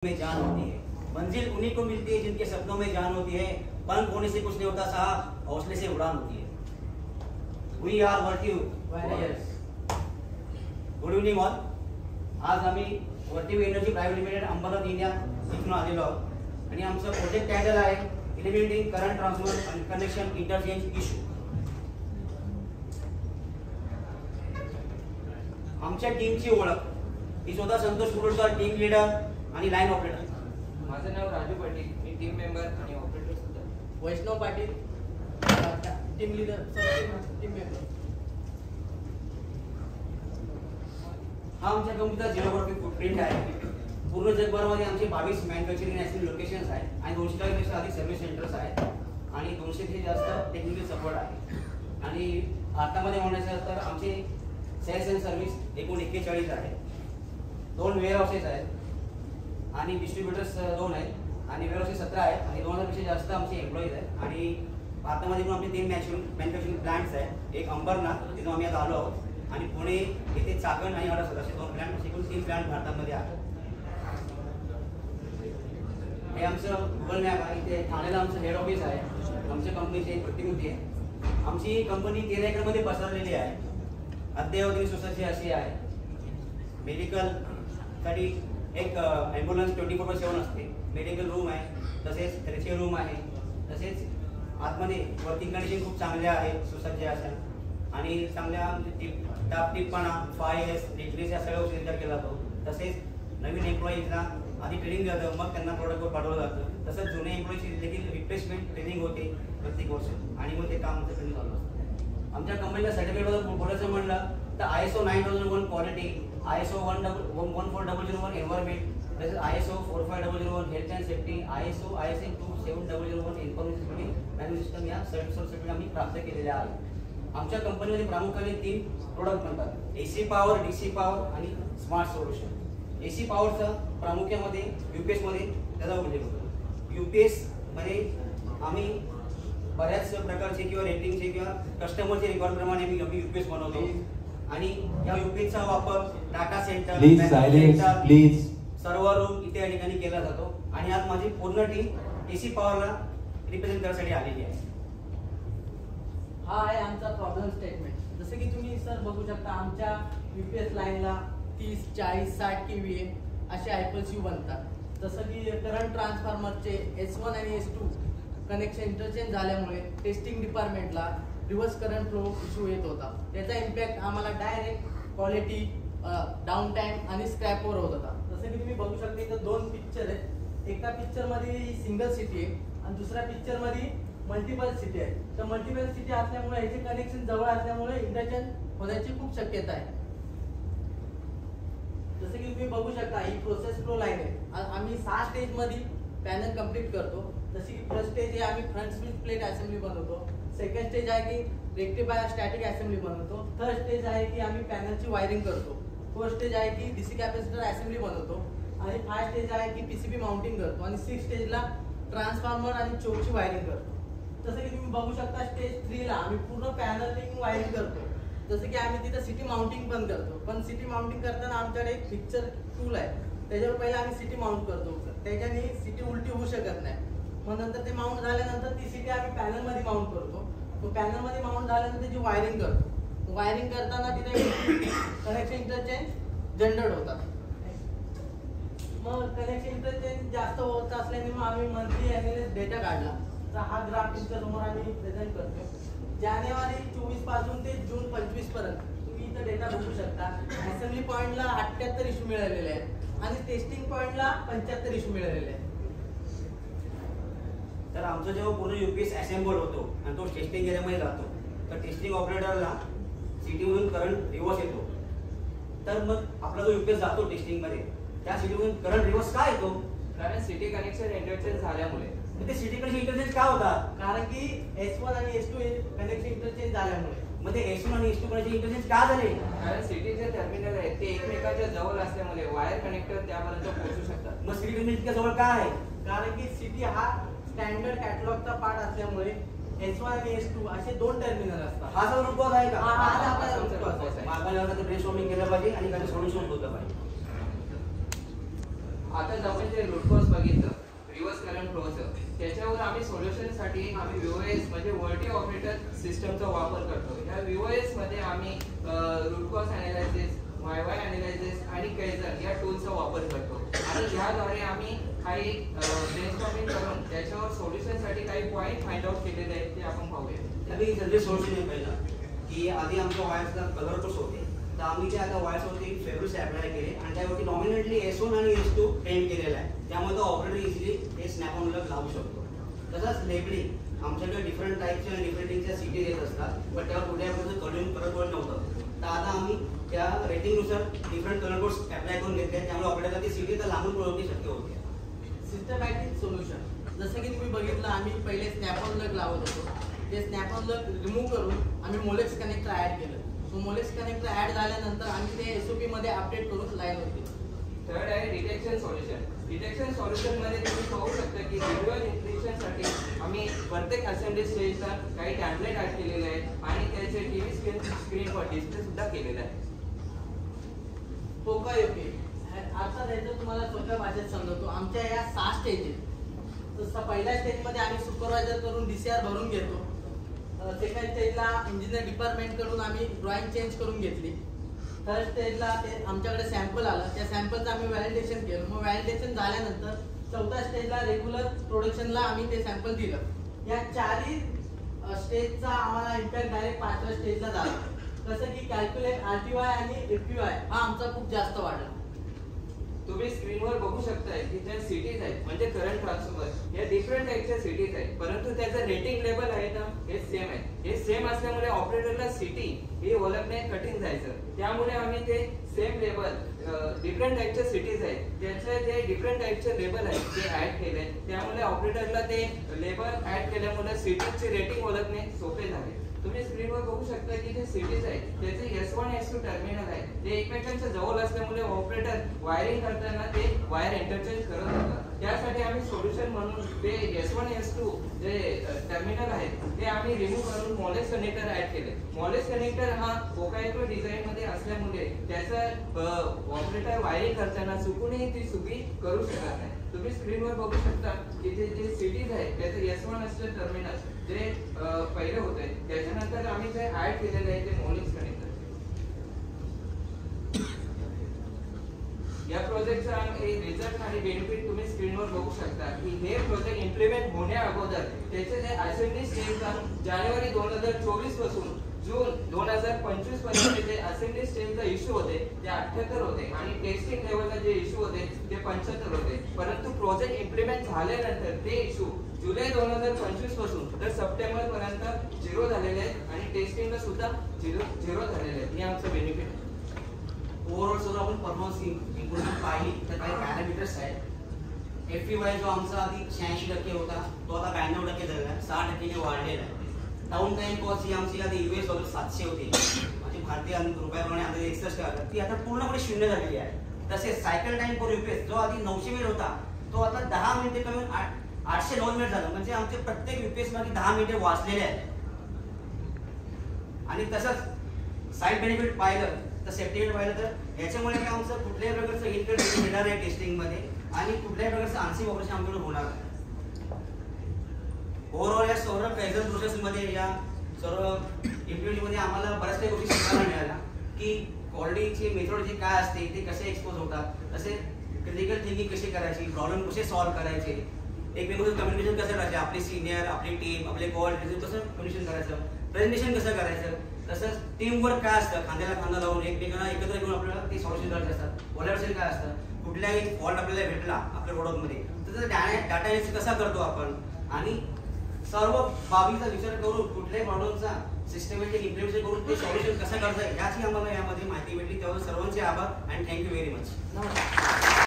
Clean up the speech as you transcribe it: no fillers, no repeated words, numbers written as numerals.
में जान होती है, मंजिल उन्हीं को मिलती है जिनके सपनों में जान होती है। पंख होने से कुछ नहीं होता साहब, हौसले से उड़ान होती है। We are Vertiv. Good evening all. आज आम्ही Vertiv energy private limited Ambarnath India इथून आलेलो आहोत आणि आमचं प्रोजेक्ट टायटल आहे eliminating current transfer and connection interchange issue. आमच्या टीमची ओळख ही स्वतः संतोष कुरुडकर, टीम लीडर आणि लाईन ऑपरेटर. माझं नाव राजू पाटील, मी टीम मेंबर आणि ऑपरेटर सुद्धा. Vaishnav Patil, team leader, team member. हा आमच्या कंपनीचा जिओग्राफिक फुटप्रिंट आहे. पूर्ण जगभरामध्ये आमचे 22 मॅन्युफॅक्चरिंग नॅशनल लोकेशन्स आहेत आणि 200 पेक्षा अधिक सर्व्हिस सेंटर्स आहेत आणि 200 पेक्षा जास्त टेक्निकल सपोर्ट आहे. आणि भारतामध्ये म्हणायचं तर आमचे सेल्स अँड सर्व्हिस एकूण 41 आहे. 2 वेअरहाऊसेस आहेत आणि डिस्ट्रीब्युटर्स 2 आहेत आणि वेअरहाऊसेस 17 आहेत आणि 2000 पेक्षा जास्त आमचे एम्प्लॉईज आहेत. आणि भारतामध्ये पण आमचे 3 मॅन्युफॅक्चरिंग प्लांट्स आहेत. एक अंबरनाथ जिथून आम्ही आता आलो आहोत आणि पुणे येथे चाकण आणि हडसर असे 2 प्लांट, एकूण 3 प्लांट भारतामध्ये आहेत. हे आमचं गुगल मॅप आहे. इथे ठाण्याला आमचं हेड ऑफिस आहे. आमच्या कंपनीची एक प्रतिकृती आहे. आमची कंपनी 13 एकरमध्ये पसरलेली आहे. अद्ययावत सुसज्ज अशी आहे. मेडिकलसाठी एक ॲम्ब्युलन्स 24/7 असते. मेडिकल रूम आहे, तसेच थेरपी रूम आहे, तसेच आतमध्ये वर्किंग कंडिशन खूप चांगल्या आहेत, सुसज्ज अशा आणि चांगल्या टापटीपणा 5S डिग्रीज या सगळ्या गोष्टी विचार केला जातो. तसेच नवीन एम्प्लॉईजला आधी ट्रेनिंग जातं, मग त्यांना प्रोडक्टवर पाठवलं जातं. तसंच जुने एम्प्लॉईजची देखील रिप्लेसमेंट ट्रेनिंग होते प्रत्येक वर्ष आणि मग ते काम आमचं ट्रेनिंग चालू असतं. आमच्या कंपनीला सर्टिफिकेटबद्दल बोलायचं म्हणलं तर ISO 9001 क्वालिटी, ISO 14001 एन्व्हायरमेंट, तसेच ISO 45001 health and safety, ISO ISM 27001 information security management system या सर्टिफिकेट आम्ही प्राप्त केलेल्या आहेत. आमच्या कंपनीमध्ये प्रामुख्याने 3 प्रोडक्ट बनतात: AC पॉवर, DC पॉवर आणि स्मार्ट सोल्युशन. AC पॉवरचा प्रामुख्यामध्ये UPS मध्ये त्याचा उल्लेख होतो. UPS मध्ये आम्ही बऱ्याच प्रकारचे किंवा रेटिंगचे किंवा कस्टमरचे रिक्वायरमेंटप्रमाणे आम्ही UPS बनवतो आणि या UPSचा वापर डाटा सेंटर, सर्व्हर रूम इत्यादी ठिकाणी केला जातो. आणि आज माझी पूर्ण टीम AC पॉवरला रिप्रेझेंट करण्यासाठी आलेली आहे. हा आहे आमचा प्रॉब्लेम स्टेटमेंट. जसं की तुम्ही सर बघू शकता, आमच्या UPS लाईनला 30, 40, 60 kVA असे IPLCU बनतात. जसं की करंट ट्रान्सफॉर्मरचे S1 आणि S2 कनेक्शन इंटरचेंज झाल्यामुळे टेस्टिंग डिपार्टमेंटला रिव्हर्स करंट फ्लो इश्यू येत होता. त्याचा इम्पॅक्ट आम्हाला डायरेक्ट क्वालिटी, डाऊन टाईम आणि स्क्रॅपवर होत होता. जसं की तुम्ही बघू शकता, इथं 2 पिक्चर आहेत. एका पिक्चरमध्ये सिंगल सिटी आहे आणि दुसऱ्या पिक्चरमध्ये मल्टिपल सिटी आहे. तर मल्टिपल सिटी असल्यामुळे याचे कनेक्शन जवळ असल्यामुळे इंटरचेंज होण्याची खूप शक्यता आहे. जसं की तुम्ही बघू शकता, ही प्रोसेस फ्लो लाईन आहे. आम्ही 6 स्टेजमध्ये पॅनल कंप्लीट करतो. जसे की फर्स्ट स्टेज आहे आम्ही फ्रंट स्विच प्लेट असेंब्ली बनवतो. सेकंड स्टेज आहे की रेक्टिफायर स्टॅटिक असेंब्ली बनवतो. थर्ड स्टेज आहे की आम्ही पॅनलची वायरिंग करतो. फोर्थ स्टेज आहे की DC कॅपॅसिटर असेंब्ली बनवतो आणि 5 स्टेज आहे की PCB माउंटिंग करतो आणि 6 स्टेजला ट्रान्सफॉर्मर आणि चोकची वायरिंग करतो. जसं की तुम्ही बघू शकता, स्टेज 3 ला आम्ही पूर्ण पॅनलिंग वायरिंग करतो. जसं की आम्ही तिथं सिटी माउंटिंग पण करतो. पण सिटी माउंटिंग करताना आमच्याकडे एक पिक्चर टूल आहे, त्याच्यावर पहिला आम्ही सिटी माउंट करतो. त्याच्याने सिटी उलटी होऊ शकत नाही. मग नंतर ते माउंट झाल्यानंतर ती सिटी आम्ही पॅनलमध्ये माउंट करतो. तो पॅनलमध्ये माउंट झाल्यानंतर त्याची वायरिंग करतो. वायरिंग करताना तिथे कनेक्शन इंटरचेंज जनरेट होतात. मग कनेक्शन इंटरचेंज जास्त होत असल्याने मग आम्ही मंथली ॲन्युअल डेटा काढला. तर हा ग्राफ तुमच्या समोर आम्ही प्रेझेंट करतो. जानेवारी 24 पासून ते जून 25 पर्यंत तुम्ही इथं डेटा बघू शकता. असेंब्ली पॉईंटला 78 इश्यू मिळालेले आहेत आणि टेस्टिंग पॉईंटला 75 इश्यू मिळालेले आहेत. तर आमचा जेव्हा पूर्ण UPS असेंबल होतो आणि तो टेस्टिंग एरियामध्ये जातो, तर टेस्टिंग ऑपरेटरला सिटीमधून करंट रिव्हर्स येतो. तर मग आपला जो UPS जातो टेस्टिंगमध्ये, त्या सिटीमधून करंट रिव्हर्स का येतो? कारण सिटी कनेक्शन इंटरचेंज झाल्यामुळे. ते सिटी कनेक्शन इंटरचेंज का होतात? कारण की S1 आणि S2 कनेक्शन इंटरचेंज झाल्यामुळे. मग ते S1 आणि S2 कनेक्शन इंटरचेंज का झाले? कारण सिटीचे टर्मिनल आहेत ते एकमेकांच्या जवळ असल्यामुळे वायर कनेक्टर त्यापर्यंत पोहोचू शकतात. मग सिटी कनेक्शन इतक्या जवळ का आहे? कारण की सिटी हा स्टँडर्ड कॅटलॉगचा पार्ट असल्यामुळे S1 आणि S2 असे 2 टर्मिनल असतात. हा जो रूट आहे का? हा आपला रूट आहे. आपण यावर ब्रेनस्टॉर्मिंग केलं पाहिजे आणि काही सोल्युशन शोधलं पाहिजे. आता आपण जे रूट कॉज बघितलं रिव्हर्स करंट फ्लोचं, त्याच्यावर आम्ही सोल्युशनसाठी आम्ही VOS म्हणजे मल्टी ऑपरेटर सिस्टमचा वापर करतो. या VOS मध्ये आम्ही root cause analysis, YY analysis आणि कैझर या टूलचा वापर करतो आणि याद्वारे आम्ही काही ब्रेनस्टॉर्मिंग करून त्याच्यावर सोल्युशनसाठी काही पॉईंट फाइंड आउट केलेले आहेत ते आपण पाहूया. आम्ही जनरली सोल्युशन हे पहिलं की आधी आमच्या वायर्सला कलर टूल्स होते, तर आम्ही ते आता वायर्सवरती फेब्रिक्स अप्लाय केले आणि त्यावरती नॉमिनेटली S1 आणि S2 पेंट केलेला आहे. त्यामुळे तो ऑपरेटर इझिली हे स्नॅप ऑन लॉक लावू शकतो. तसंच लेबलिंग आमच्याकडे डिफरंट टाईपच्या आणि डिफरंटच्या सिटीज येत असतात, पण त्यावर कुठल्या प्रकारचं कलर कोड नव्हतं. तर आता आम्ही त्या रेटिंगनुसार डिफरंट कलर कोड्स अप्लाय करून घेतले, त्यामुळे आपल्याला ती सिटी तर लांबून ओळखणे शक्य होते. सिस्टमॅटिक सोल्युशन जसं की तुम्ही बघितलं, आम्ही पहिले स्नॅप ऑन लॉक लावत होतो. ते स्नॅप ऑन लॉक रिमूव्ह करून आम्ही मोलेक्स कनेक्टर ॲड केलं. सो मोलेक्स कनेक्टर ॲड झाल्यानंतर आम्ही ते SOP मध्ये अपडेट करून लाईन होती. थर्ड आहे डिटेक्शन सोल्युशन. डिटेक्शन सोल्युशन मध्ये तुम्ही पाहू शकता की व्हिज्युअल इन्फॉर्मेशनसाठी आम्ही प्रत्येक असेंब्ली स्टेजला काही टॅम्पलेट ॲड केलेले आहेत आणि त्याचे टीव्ही स्क्रीनवर डिस्प्ले सुद्धा केलेला आहे. पोकायोके आता त्याचं तुम्हाला सोप्या भाषेत समजवतो. आमच्या या 6 स्टेज आहेत. तसं पहिल्या स्टेजमध्ये आम्ही सुपरवायझर करून DCR भरून घेतो. सेकंड स्टेजला इंजिनियर डिपार्टमेंट कडून आम्ही ड्रॉइंग चेंज करून घेतली. थर्ड स्टेजला ते आमच्याकडे सॅम्पल आलं, त्या सॅम्पलचं आम्ही व्हॅलिडेशन केलं. मग व्हॅलिडेशन झाल्यानंतर चौथ्या स्टेजला रेग्युलर प्रोडक्शनला आम्ही ते सॅम्पल दिलं. या 4ही स्टेजचा आम्हाला इम्पॅक्ट डायरेक्ट 5व्या स्टेजला झाला. कसं की कॅल्क्युलेट RTY आणि FQI हा आमचा खूप जास्त वाढला. तुम्ही स्क्रीनवर बघू शकताय की ज्या सिटीज आहेत म्हणजे करंट ट्रान्सफर या डिफरंट टाईपच्या सिटीज आहेत, परंतु त्याचं रेटिंग लेवल आहे ना हे सेम आहे. हे सेम असल्यामुळे ऑपरेटरला सिटी हे ओळखणे कठीण जायचं. त्यामुळे आम्ही ते सेम लेवल डिफरंट टाईपच्या सिटीज आहेत त्याचे जे डिफरंट टाईपचे लेबल आहेत ते ऍड केले. त्यामुळे ऑपरेटरला ते लेबल ऍड केल्यामुळे सिटीजची रेटिंग ओळखणे सोपे झाले. तुम्ही स्क्रीनवर बघू शकता की जे सिटीज आहेत त्याचे S1 S2 टर्मिनल आहे, ते एकमेकांच्या जवळ असल्यामुळे ऑपरेटर वायरिंग करताना ते वायर इंटरचेंज करत होतात. त्यासाठी आम्ही सोल्युशन म्हणून ते S1 S2 जे टर्मिनल आहेत ते आम्ही रिमूव्ह करून मोलेक्स कनेक्टर ऍड केले. मोलेक्स कनेक्टर हा पोकायोके डिझाइन मध्ये असल्यामुळे त्याचा ऑपरेटर वायरिंग करताना चुकूनही ती चुकी करू शकत नाही. तुम्ही स्क्रीनवर बघू शकता की जे सिटीज आहेत त्याचे S1 S2 टर्मिनल जे पहिले होते त्याच्यानंतर आम्ही जे ऍड केलेले आहे ते मोलेक्स कनेक्टर. या प्रोजेक्टचा रिझल्ट आणि बेनिफिट तुम्ही स्क्रीनवर बघू शकता की हे प्रोजेक्ट इम्प्लिमेंट होण्या अगोदर त्याचे जे असेंब्ली स्टेजचा जानेवारी 2024 पासून जून 2025 पर्यंत जे असेंब्ली स्टेजचा इश्यू होते ते 78 होते आणि टेस्टिंग लेवलला जे इश्यू होते ते 75 होते. परंतु प्रोजेक्ट इम्प्लिमेंट झाल्यानंतर ते इश्यू जुलै 2025 पासून तर सप्टेंबर पर्यंत 0 झालेले आहेत आणि टेस्टिंगला सुद्धा 0 झालेले आहेत. हे आमचं बेनिफिट आहे. ओव्हरऑल जर आपण परफॉर्मन्स इम्प्रूव्हमेंट पाहिली तर काही पॅरामीटर्स आहेत. FQI जो आमचा आधी 86% होता तो आता 92% झालेला आहे, 6% वाढलेला आहे. डाऊन टाइम कॉस्ट ही आमची आधी US डॉलर 700 होती, म्हणजे भारतीय रुपयाप्रमाणे आता 61 आहे, ती आता पूर्णपणे शून्य झालेली आहे. तसेच सायकल टाइम फॉर UPS जो आधी 900 मिनिट होता तो आता 10 मिनिटे कमी 809 मिनिट झाला. म्हणजे आमचे प्रत्येक UPS मध्ये 10 मिनिटे वाचलेले आहेत. आणि तसंच साईड बेनिफिट पाहिलं तर सेफ्टी पाहिलं तर याच्यामुळे काय आमचं कुठल्याही प्रकारचं इन्कम येणार आहे टेस्टिंग मध्ये आणि कुठल्याही प्रकारचं आन्सिंग ऑपरेशन आमच्याकडे होणार नाही. ओव्हरऑल या सर्व कैझर प्रोसेस मध्ये या सर्व इम्प्लिमेंट मध्ये आम्हाला बऱ्याच काही गोष्टी शिकायला मिळाल्या की क्वालिटीची मेथोडॉलॉजी काय असते, ते कसे एक्सपोज होतात, तसे क्रिटिकल थिंकिंग कशी करायची, प्रॉब्लेम कसे सॉल्व्ह करायचे, एकमेकांचं कम्युनिकेशन कसं करायचं, आपली सिनियर आपली टीम आपले कोऑर्डिनेटर कसं कम्युनिकेशन करायचं, प्रेझेंटेशन कसं करायचं, तसंच टीम वर्क काय असतं, खांद्याला खांदा लावून एकमेकांना एकत्र घेऊन आपल्याला ते सॉल्युशन करायचे असतात. कोलॅबोरेशन काय असतं, कुठल्याही फॉल्ट आपल्याला भेटला आपल्या प्रोडक्टमध्ये तर डाटा अनालिसिस कसा करतो आपण आणि सर्व बाबीचा विचार करून कुठल्याही प्रॉब्लेमचा सिस्टमॅटिक इम्प्लिमेंटेशन करून ते सॉल्युशन कसं करता येईल याची आम्हाला यामध्ये माहिती भेटली. त्यावर सर्वांचे आभार आणि थँक्यू व्हेरी मच.